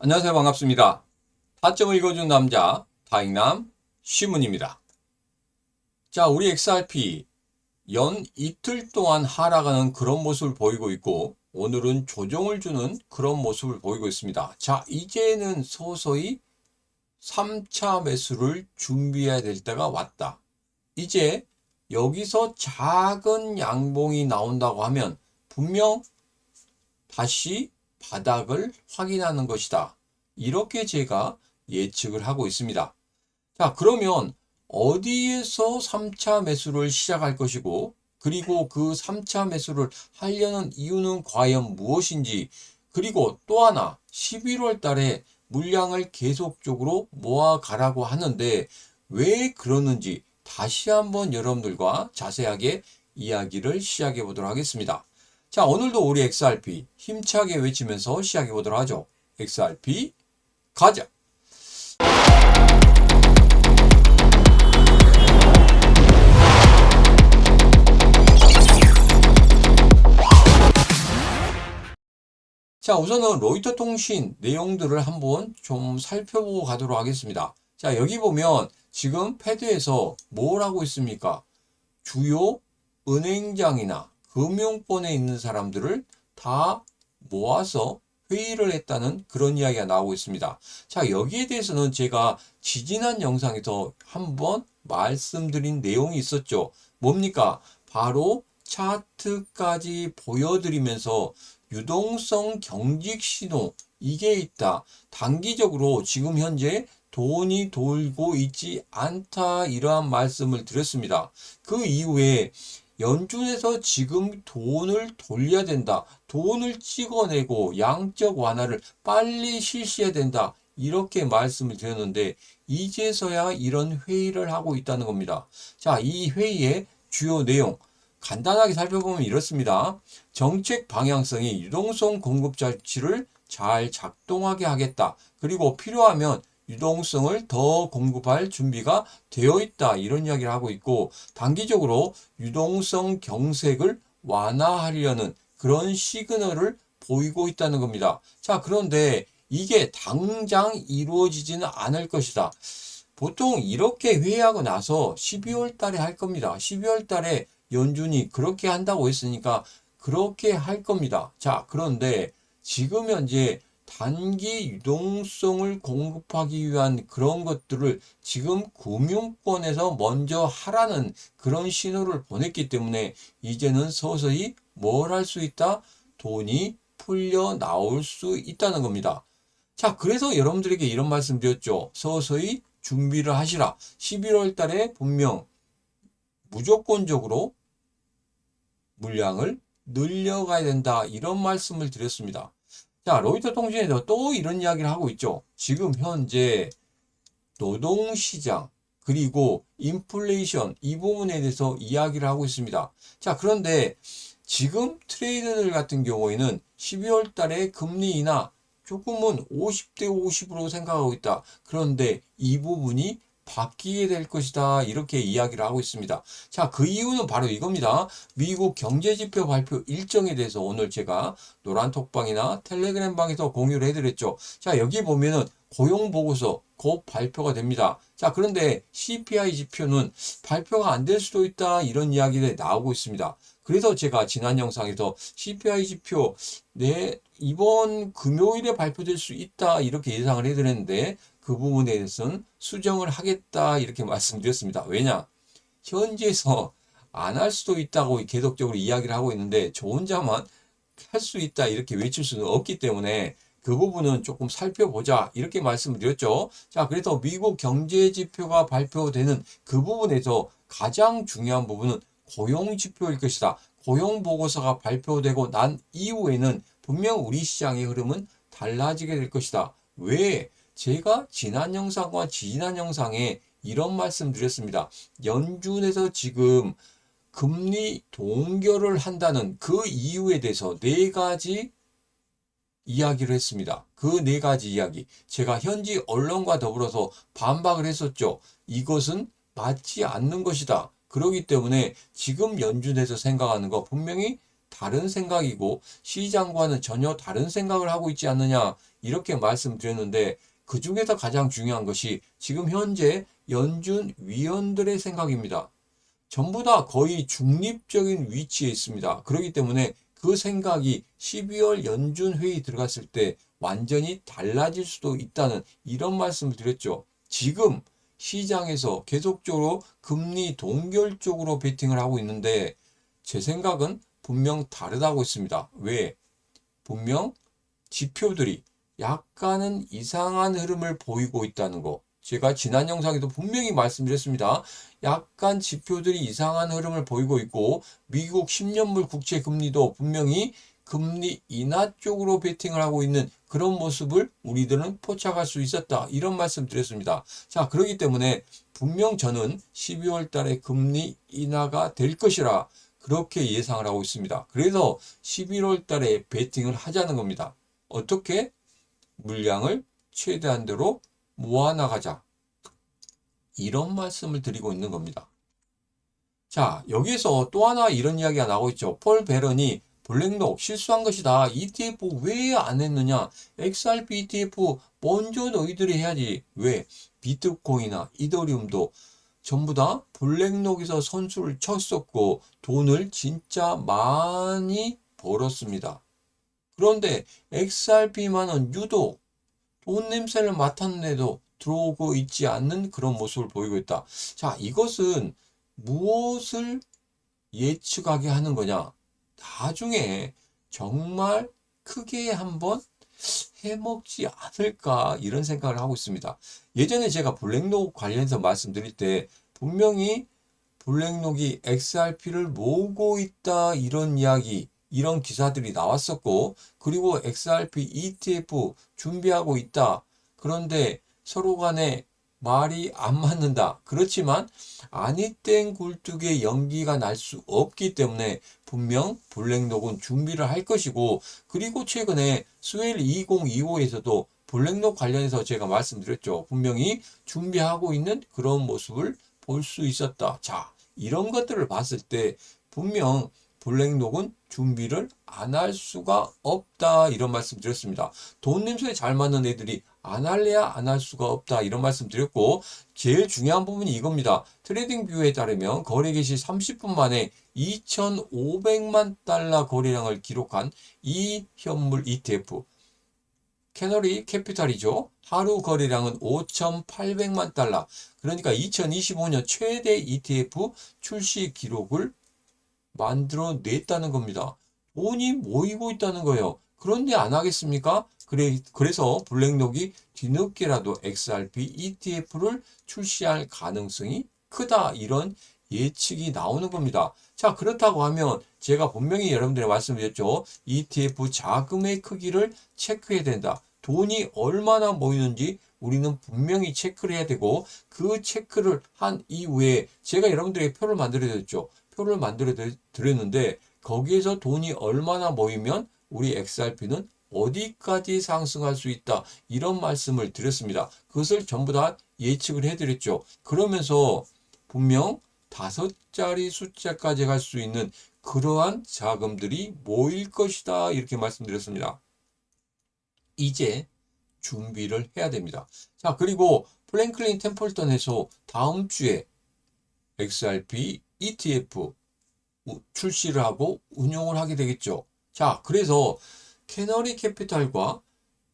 안녕하세요. 반갑습니다. 타점을 읽어준 남자 다익남 시문입니다. 자, 우리 XRP 연 이틀 동안 하락하는 그런 모습을 보이고 있고 오늘은 조정을 주는 그런 모습을 보이고 있습니다. 자, 이제는 서서히 3차 매수를 준비해야 될 때가 왔다. 이제 여기서 작은 양봉이 나온다고 하면 분명 다시 바닥을 확인하는 것이다. 이렇게 제가 예측을 하고 있습니다. 자, 그러면 어디에서 3차 매수를 시작할 것이고, 그리고 그 3차 매수를 하려는 이유는 과연 무엇인지, 그리고 또 하나, 11월 달에 물량을 계속적으로 모아가라고 하는데, 왜 그러는지 다시 한번 여러분들과 자세하게 이야기를 시작해 보도록 하겠습니다. 자, 오늘도 우리 XRP 힘차게 외치면서 시작해 보도록 하죠. XRP 가자! 자, 우선은 로이터 통신 내용들을 한번 좀 살펴보고 가도록 하겠습니다. 자, 여기 보면 지금 패드에서 뭘 하고 있습니까? 주요 은행장이나 금융권에 있는 사람들을 다 모아서 회의를 했다는 그런 이야기가 나오고 있습니다. 자, 여기에 대해서는 제가 지지난 영상에서 한번 말씀드린 내용이 있었죠. 뭡니까? 바로 차트까지 보여드리면서 유동성 경직 신호 이게 있다. 단기적으로 지금 현재 돈이 돌고 있지 않다 이러한 말씀을 드렸습니다. 그 이후에 연준에서 지금 돈을 돌려야 된다. 돈을 찍어내고 양적 완화를 빨리 실시해야 된다. 이렇게 말씀을 드렸는데 이제서야 이런 회의를 하고 있다는 겁니다. 자, 이 회의의 주요 내용 간단하게 살펴보면 이렇습니다. 정책 방향성이 유동성 공급 장치를 잘 작동하게 하겠다. 그리고 필요하면 유동성을 더 공급할 준비가 되어 있다. 이런 이야기를 하고 있고 단기적으로 유동성 경색을 완화하려는 그런 시그널을 보이고 있다는 겁니다. 자, 그런데 이게 당장 이루어지지는 않을 것이다. 보통 이렇게 회의하고 나서 12월 달에 할 겁니다. 12월 달에 연준이 그렇게 한다고 했으니까 그렇게 할 겁니다. 자, 그런데 지금 현재 단기 유동성을 공급하기 위한 그런 것들을 지금 금융권에서 먼저 하라는 그런 신호를 보냈기 때문에 이제는 서서히 뭘 할 수 있다? 돈이 풀려 나올 수 있다는 겁니다. 자, 그래서 여러분들에게 이런 말씀 드렸죠. 서서히 준비를 하시라. 11월 달에 분명 무조건적으로 물량을 늘려가야 된다. 이런 말씀을 드렸습니다. 자, 로이터 통신에서 또 이런 이야기를 하고 있죠. 지금 현재 노동시장, 그리고 인플레이션 이 부분에 대해서 이야기를 하고 있습니다. 자, 그런데 지금 트레이더들 같은 경우에는 12월 달에 금리 인하 조금은 50대 50으로 생각하고 있다. 그런데 이 부분이 바뀌게 될 것이다. 이렇게 이야기를 하고 있습니다. 자, 그 이유는 바로 이겁니다. 미국 경제지표 발표 일정에 대해서 오늘 제가 노란톡방이나 텔레그램방에서 공유를 해드렸죠. 자, 여기 보면은 고용보고서 곧 발표가 됩니다. 자, 그런데 CPI 지표는 발표가 안 될 수도 있다. 이런 이야기들이 나오고 있습니다. 그래서 제가 지난 영상에서 CPI 지표 이번 금요일에 발표될 수 있다. 이렇게 예상을 해드렸는데 그 부분에 대해서는 수정을 하겠다. 이렇게 말씀드렸습니다. 왜냐? 현지에서 안 할 수도 있다고 계속적으로 이야기를 하고 있는데 저 혼자만 할 수 있다. 이렇게 외칠 수는 없기 때문에 그 부분은 조금 살펴보자 이렇게 말씀을 드렸죠. 자, 그래서 미국 경제 지표가 발표되는 그 부분에서 가장 중요한 부분은 고용 지표일 것이다. 고용 보고서가 발표되고 난 이후에는 분명 우리 시장의 흐름은 달라지게 될 것이다. 왜? 제가 지난 영상과 지난 영상에 이런 말씀 드렸습니다. 연준에서 지금 금리 동결을 한다는 그 이유에 대해서 네 가지 이야기를 했습니다. 그 네 가지 이야기. 제가 현지 언론과 더불어서 반박을 했었죠. 이것은 맞지 않는 것이다. 그렇기 때문에 지금 연준에서 생각하는 거 분명히 다른 생각이고 시장과는 전혀 다른 생각을 하고 있지 않느냐 이렇게 말씀드렸는데 그 중에서 가장 중요한 것이 지금 현재 연준 위원들의 생각입니다. 전부 다 거의 중립적인 위치에 있습니다. 그렇기 때문에 그 생각이 12월 연준 회의 들어갔을 때 완전히 달라질 수도 있다는 이런 말씀을 드렸죠. 지금 시장에서 계속적으로 금리 동결 쪽으로 베팅을 하고 있는데 제 생각은 분명 다르다고 했습니다. 왜? 분명 지표들이 약간은 이상한 흐름을 보이고 있다는 거. 제가 지난 영상에도 분명히 말씀드렸습니다. 약간 지표들이 이상한 흐름을 보이고 있고 미국 10년물 국채 금리도 분명히 금리 인하 쪽으로 베팅을 하고 있는 그런 모습을 우리들은 포착할 수 있었다. 이런 말씀 드렸습니다. 자, 그렇기 때문에 분명 저는 12월 달에 금리 인하가 될 것이라 그렇게 예상을 하고 있습니다. 그래서 11월 달에 베팅을 하자는 겁니다. 어떻게? 물량을 최대한대로 모아나가자. 이런 말씀을 드리고 있는 겁니다. 자, 여기에서 또 하나 이런 이야기가 나오고 있죠. 폴 베런이 블랙록 실수한 것이다. ETF 왜 안 했느냐? XRP ETF 먼저 너희들이 해야지. 왜? 비트코인이나 이더리움도 전부 다 블랙록에서 선수를 쳤었고 돈을 진짜 많이 벌었습니다. 그런데 XRP만은 유독 돈 냄새를 맡았는데도 들어오고 있지 않는 그런 모습을 보이고 있다. 자, 이것은 무엇을 예측하게 하는 거냐? 나중에 정말 크게 한번 해먹지 않을까 이런 생각을 하고 있습니다. 예전에 제가 블랙록 관련해서 말씀드릴 때 분명히 블랙록이 XRP를 모으고 있다 이런 이야기 이런 기사들이 나왔었고 그리고 XRP ETF 준비하고 있다. 그런데 서로 간에 말이 안 맞는다. 그렇지만 아니땡 굴뚝에 연기가 날 수 없기 때문에 분명 블랙록은 준비를 할 것이고 그리고 최근에 스웰 2025에서도 블랙록 관련해서 제가 말씀드렸죠. 분명히 준비하고 있는 그런 모습을 볼 수 있었다. 자, 이런 것들을 봤을 때 분명 블랙록은 준비를 안 할 수가 없다 이런 말씀 드렸습니다. 돈 냄새에 잘 맞는 애들이 안 할래야 안 할 수가 없다 이런 말씀 드렸고 제일 중요한 부분이 이겁니다. 트레이딩 뷰에 따르면 거래 개시 30분 만에 2,500만 달러 거래량을 기록한 이 현물 ETF 캐너리 캐피탈이죠. 하루 거래량은 5,800만 달러. 그러니까 2025년 최대 ETF 출시 기록을 만들어냈다는 겁니다. 돈이 모이고 있다는 거예요. 그런데 안 하겠습니까? 그래서 블랙록이 뒤늦게라도 XRP ETF를 출시할 가능성이 크다. 이런 예측이 나오는 겁니다. 자, 그렇다고 하면 제가 분명히 여러분들에 말씀드렸죠. ETF 자금의 크기를 체크해야 된다. 돈이 얼마나 모이는지 우리는 분명히 체크를 해야 되고 그 체크를 한 이후에 제가 여러분들에게 표를 만들어 드렸죠. 표를 만들어 드렸는데 거기에서 돈이 얼마나 모이면 우리 XRP는 어디까지 상승할 수 있다. 이런 말씀을 드렸습니다. 그것을 전부 다 예측을 해드렸죠. 그러면서 분명 5자리 숫자까지 갈 수 있는 그러한 자금들이 모일 것이다. 이렇게 말씀드렸습니다. 이제 준비를 해야 됩니다. 자, 그리고 프랭클린 템플턴에서 다음 주에 XRP ETF 출시를 하고 운용을 하게 되겠죠. 자, 그래서 캐너리 캐피탈과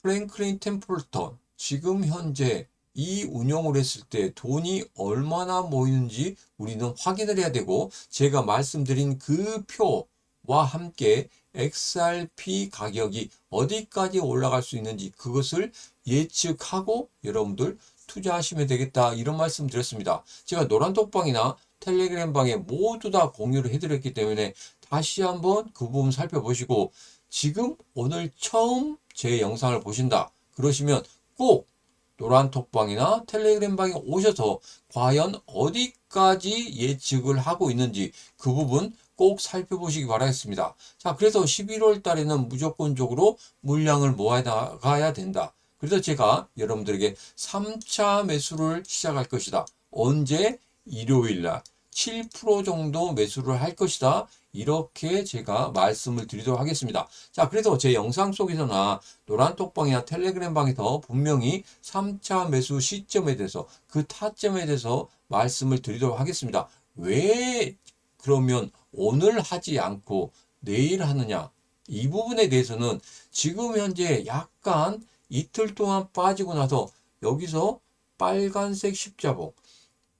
프랭클린 템플턴 지금 현재 이 운용을 했을 때 돈이 얼마나 모이는지 우리는 확인을 해야 되고 제가 말씀드린 그 표와 함께 XRP 가격이 어디까지 올라갈 수 있는지 그것을 예측하고 여러분들 투자하시면 되겠다 이런 말씀 드렸습니다. 제가 노란톡방이나 텔레그램 방에 모두 다 공유를 해드렸기 때문에 다시 한번 그 부분 살펴보시고 지금 오늘 처음 제 영상을 보신다 그러시면 꼭 노란톡방이나 텔레그램 방에 오셔서 과연 어디까지 예측을 하고 있는지 그 부분 꼭 살펴보시기 바라겠습니다. 자, 그래서 11월 달에는 무조건적으로 물량을 모아 나가야 된다. 그래서 제가 여러분들에게 3차 매수를 시작할 것이다. 언제? 일요일 날 7% 정도 매수를 할 것이다. 이렇게 제가 말씀을 드리도록 하겠습니다. 자, 그래서 제 영상 속에서나 노란톡방이나 텔레그램 방에서 분명히 3차 매수 시점에 대해서 그 타점에 대해서 말씀을 드리도록 하겠습니다. 왜 그러면 오늘 하지 않고 내일 하느냐? 이 부분에 대해서는 지금 현재 약간 이틀 동안 빠지고 나서 여기서 빨간색 십자봉,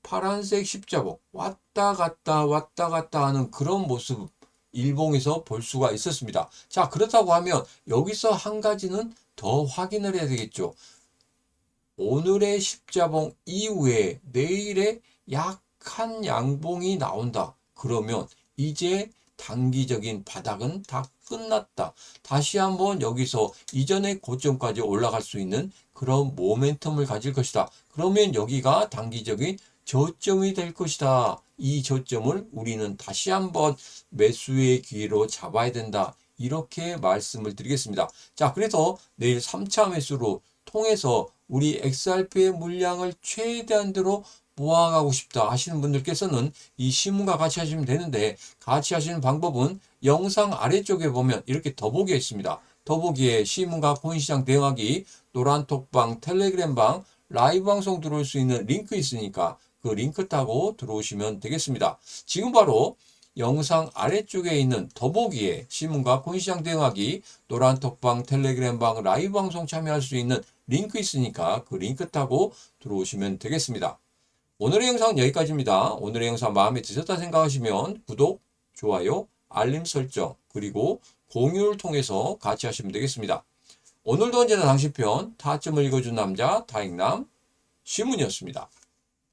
파란색 십자봉 왔다 갔다 하는 그런 모습 일봉에서 볼 수가 있었습니다. 자, 그렇다고 하면 여기서 한 가지는 더 확인을 해야 되겠죠. 오늘의 십자봉 이후에 내일의 약한 양봉이 나온다. 그러면 이제 단기적인 바닥은 다 끝났다. 다시 한번 여기서 이전의 고점까지 올라갈 수 있는 그런 모멘텀을 가질 것이다. 그러면 여기가 단기적인 저점이 될 것이다. 이 저점을 우리는 다시 한번 매수의 기회로 잡아야 된다. 이렇게 말씀을 드리겠습니다. 자, 그래서 내일 3차 매수로 통해서 우리 XRP의 물량을 최대한대로 모아가고 싶다 하시는 분들께서는 이 신문과 같이 하시면 되는데, 같이 하시는 방법은 영상 아래쪽에 보면 이렇게 더보기에 있습니다. 더보기에 신문과 코인시장 대응하기, 노란톡방, 텔레그램방, 라이브 방송 들어올 수 있는 링크 있으니까 그 링크 타고 들어오시면 되겠습니다. 지금 바로 영상 아래쪽에 있는 더보기에 신문과 코인시장 대응하기, 노란톡방, 텔레그램방, 라이브 방송 참여할 수 있는 링크 있으니까 그 링크 타고 들어오시면 되겠습니다. 오늘의 영상은 여기까지입니다. 오늘의 영상 마음에 드셨다 생각하시면 구독, 좋아요, 알림 설정, 그리고 공유를 통해서 같이 하시면 되겠습니다. 오늘도 언제나 당신 편 타점을 읽어준 남자 타익남 신문이었습니다.